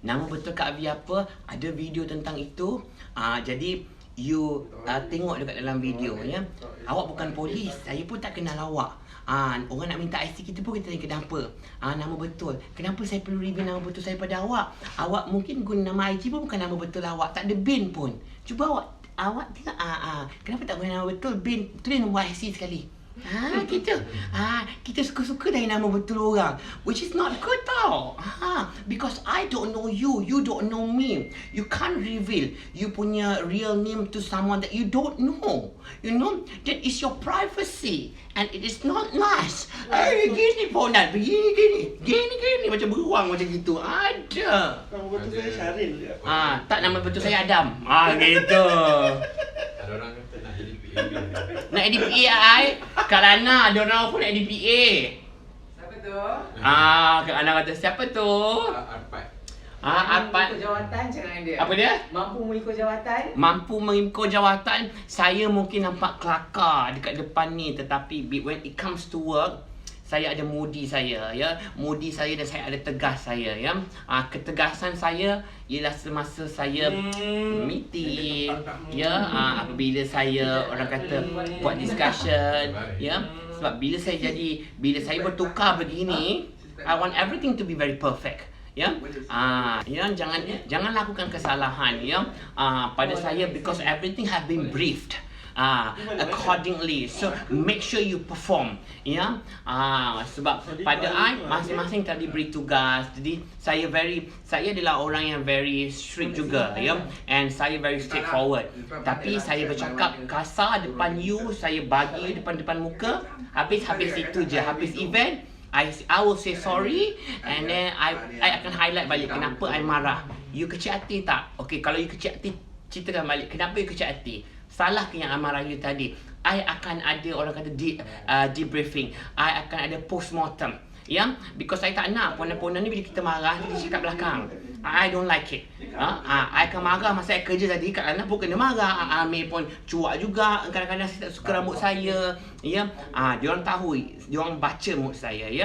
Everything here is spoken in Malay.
nama betul Kak Avi apa, ada video tentang itu. Jadi you tengok dekat dalam video ya. Awak bukan polis, saya pun tak kenal awak. Orang nak minta IC kita pun kita tanya kenapa. Nama betul. Kenapa saya perlu reveal nama betul saya pada awak? Awak mungkin guna nama IG pun bukan nama betul awak, tak ada bin pun. Cuba awak tengok kenapa tak guna nama betul, bin tulis nombor IC sekali. Kita kita suka-suka dari nama betul orang, which is not good tau. Because I don't know you, you don't know me. You can't reveal you punya real name to someone that you don't know. You know, that is your privacy and it is not nice. Gini Ponat, gini macam beruang macam gitu. Ada. Nama betul saya Syaril je. Tak, nama betul saya Adam. Gitu. Ada orang kata nak jadi PA. Nak jadi PA Kak Lana, ada orang pun nak jadi PA. Siapa tu? Kak Lana kata siapa tu? Arpat. Arpat. Mengikut jawatan macam dia? Apa dia? Mampu mengikut jawatan? Mampu mengikut jawatan. Saya mungkin nampak kelakar dekat depan ni, tetapi when it comes to work, saya ada moodi saya ya. Moodi saya dan saya ada tegas saya ya. Ketegasan saya ialah semasa saya meeting ya, apabila saya orang kata buat discussion ya. Sebab bila saya bertukar begini, I want everything to be very perfect. Ya, jangan lakukan kesalahan ya pada saya, because everything have been briefed accordingly. So make sure you perform ya. Sebab pada I masing-masing telah diberi tugas. Jadi saya adalah orang yang very strict juga ya, and saya very straightforward. Tapi saya bercakap kasar depan you, saya bagi depan muka, habis itu je, habis event I will say sorry, and then I akan highlight balik kenapa I marah. You kecil hati tak? Okay, kalau you kecil hati, ceritakan balik kenapa you kecil hati. Salah ke yang I marah you tadi? I akan ada orang kata debriefing. I akan ada postmortem. Ya, because saya tak nak pona-pona ni bila kita marah kita cakap belakang. I don't like it. I akan marah masa saya kerja tadi, Kak Lana pun kena marah. Amir pun cuak juga. Kadang-kadang saya tak suka rambut saya. Ya, diorang tahu, diorang baca mood saya ya.